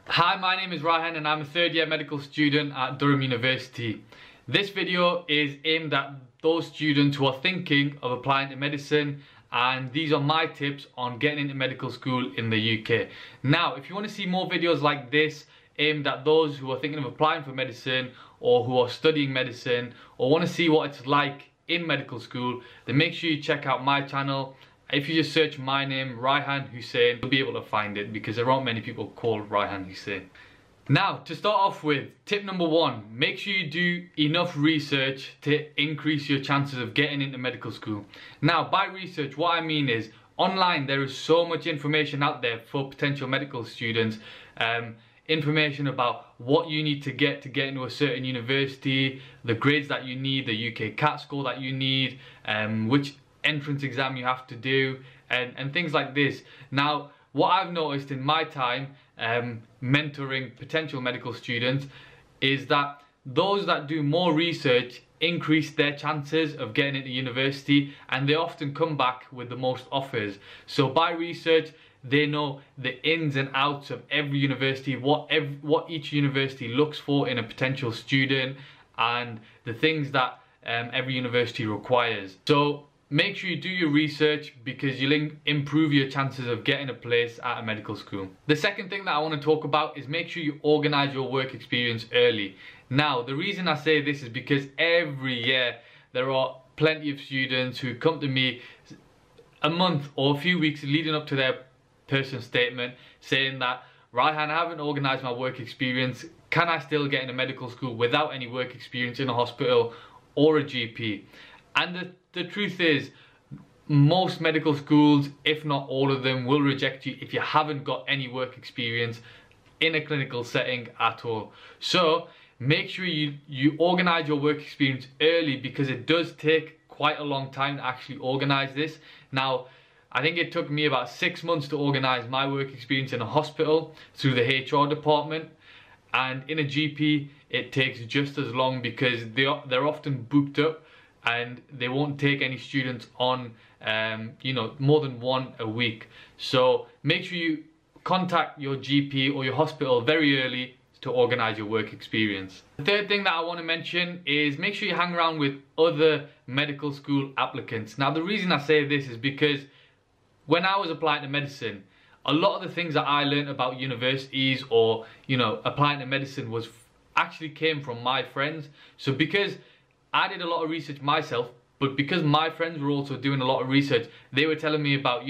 Hi, my name is Ryhan and I'm a third year medical student at Durham University. This video is aimed at those students who are thinking of applying to medicine, and these are my tips on getting into medical school in the UK. Now, if you want to see more videos like this aimed at those who are thinking of applying for medicine or who are studying medicine or want to see what it's like in medical school, then make sure you check out my channel. If you just search my name, Ryhan Hussain, you'll be able to find it because there aren't many people called Ryhan Hussain. Now, to start off with, tip number one, make sure you do enough research to increase your chances of getting into medical school. Now, by research, what I mean is online there is so much information out there for potential medical students. Information about what you need to get into a certain university, the grades that you need, the UK CAT score that you need, which entrance exam you have to do, and things like this. Now, what I've noticed in my time mentoring potential medical students is that those that do more research increase their chances of getting into university, and they often come back with the most offers. So by research, they know the ins and outs of every university, what each university looks for in a potential student, and the things that every university requires. So make sure you do your research because you'll improve your chances of getting a place at a medical school. The second thing that I want to talk about is make sure you organise your work experience early. Now, the reason I say this is because every year there are plenty of students who come to me a month or a few weeks leading up to their personal statement saying that, Ryhan, I haven't organised my work experience. Can I still get into medical school without any work experience in a hospital or a GP? And the truth is, most medical schools, if not all of them, will reject you if you haven't got any work experience in a clinical setting at all. So make sure you organise your work experience early, because it does take quite a long time to actually organise this. Now, I think it took me about 6 months to organise my work experience in a hospital through the HR department, and in a GP it takes just as long because they're often booked up and they won't take any students on more than one a week. So make sure you contact your GP or your hospital very early to organise your work experience. The third thing that I want to mention is make sure you hang around with other medical school applicants. Now, the reason I say this is because when I was applying to medicine, a lot of the things that I learned about universities or applying to medicine actually came from my friends. So because I did a lot of research myself, but because my friends were also doing a lot of research, they were telling me about,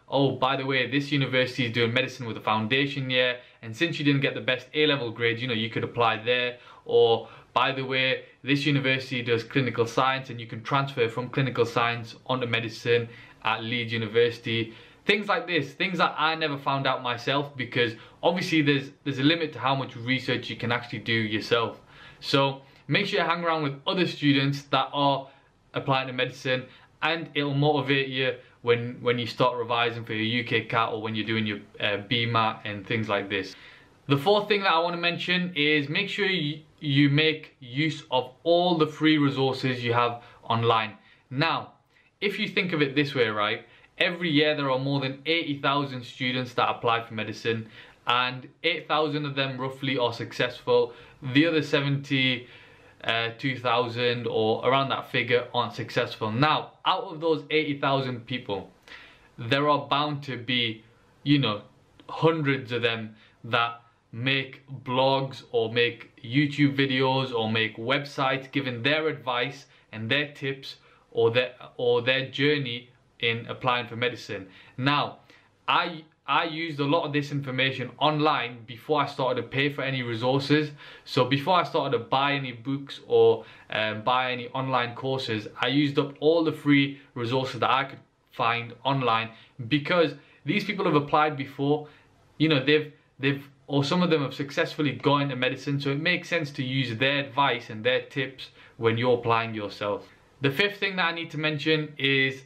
oh, by the way, this university is doing medicine with a foundation year, and since you didn't get the best A-level grades, you could apply there. Or, by the way, this university does clinical science and you can transfer from clinical science onto medicine at Leeds University. Things like this, things that I never found out myself, because obviously there's a limit to how much research you can actually do yourself. So make sure you hang around with other students that are applying to medicine, and it'll motivate you when you start revising for your UK CAT or when you're doing your BMAT and things like this. The fourth thing that I want to mention is make sure you make use of all the free resources you have online. Now, if you think of it this way, right, every year there are more than 80,000 students that apply for medicine, and 8,000 of them roughly are successful. The other 72,000 or around that figure aren't successful. Now, out of those 80,000 people, there are bound to be, hundreds of them that make blogs or make YouTube videos or make websites giving their advice and their tips or their journey in applying for medicine. Now, I used a lot of this information online before I started to pay for any resources. So before I started to buy any books or buy any online courses, I used up all the free resources that I could find online, because these people have applied before. Or some of them have successfully gone into medicine, so it makes sense to use their advice and their tips when you're applying yourself. The fifth thing that I need to mention is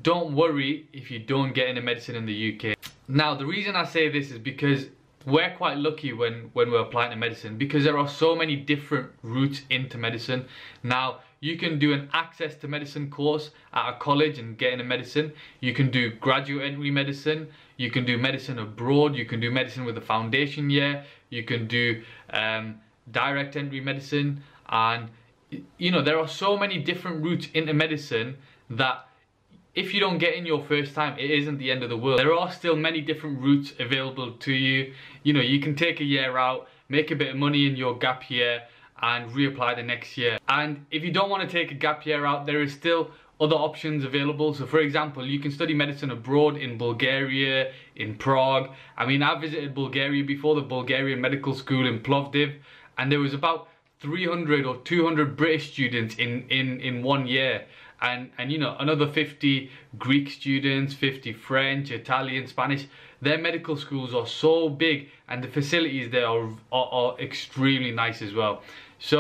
don't worry if you don't get into medicine in the UK. Now, the reason I say this is because we're quite lucky when we're applying to medicine, because there are so many different routes into medicine. Now, you can do an access to medicine course at a college and get into medicine. You can do graduate entry medicine. You can do medicine abroad, you can do medicine with a foundation year, you can do direct entry medicine, and you know, there are so many different routes into medicine that if you don't get in your first time, it isn't the end of the world. There are still many different routes available to you. You know, you can take a year out, make a bit of money in your gap year, and reapply the next year. And if you don't want to take a gap year out, there is still other options available. So for example, you can study medicine abroad in Bulgaria, in Prague. I mean, I visited Bulgaria before, the Bulgarian Medical School in Plovdiv, and there was about 300 or 200 British students in 1 year. And you know, another 50 Greek students, 50 French, Italian, Spanish. Their medical schools are so big, and the facilities there are extremely nice as well. So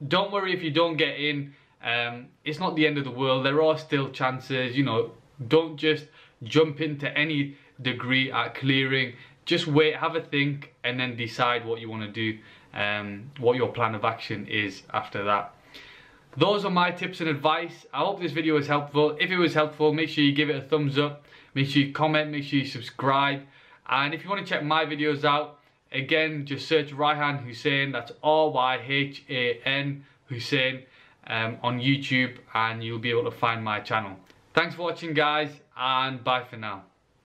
don't worry if you don't get in. It's not the end of the world. There are still chances. You know, don't just jump into any degree at clearing. Just wait, have a think, and then decide what you want to do, what your plan of action is after that. Those are my tips and advice. I hope this video was helpful. If it was helpful, make sure you give it a thumbs up. Make sure you comment, make sure you subscribe. And if you want to check my videos out, again, just search Ryhan Hussain. That's R-Y-H-A-N Hussain on YouTube, and you'll be able to find my channel. Thanks for watching, guys, and bye for now.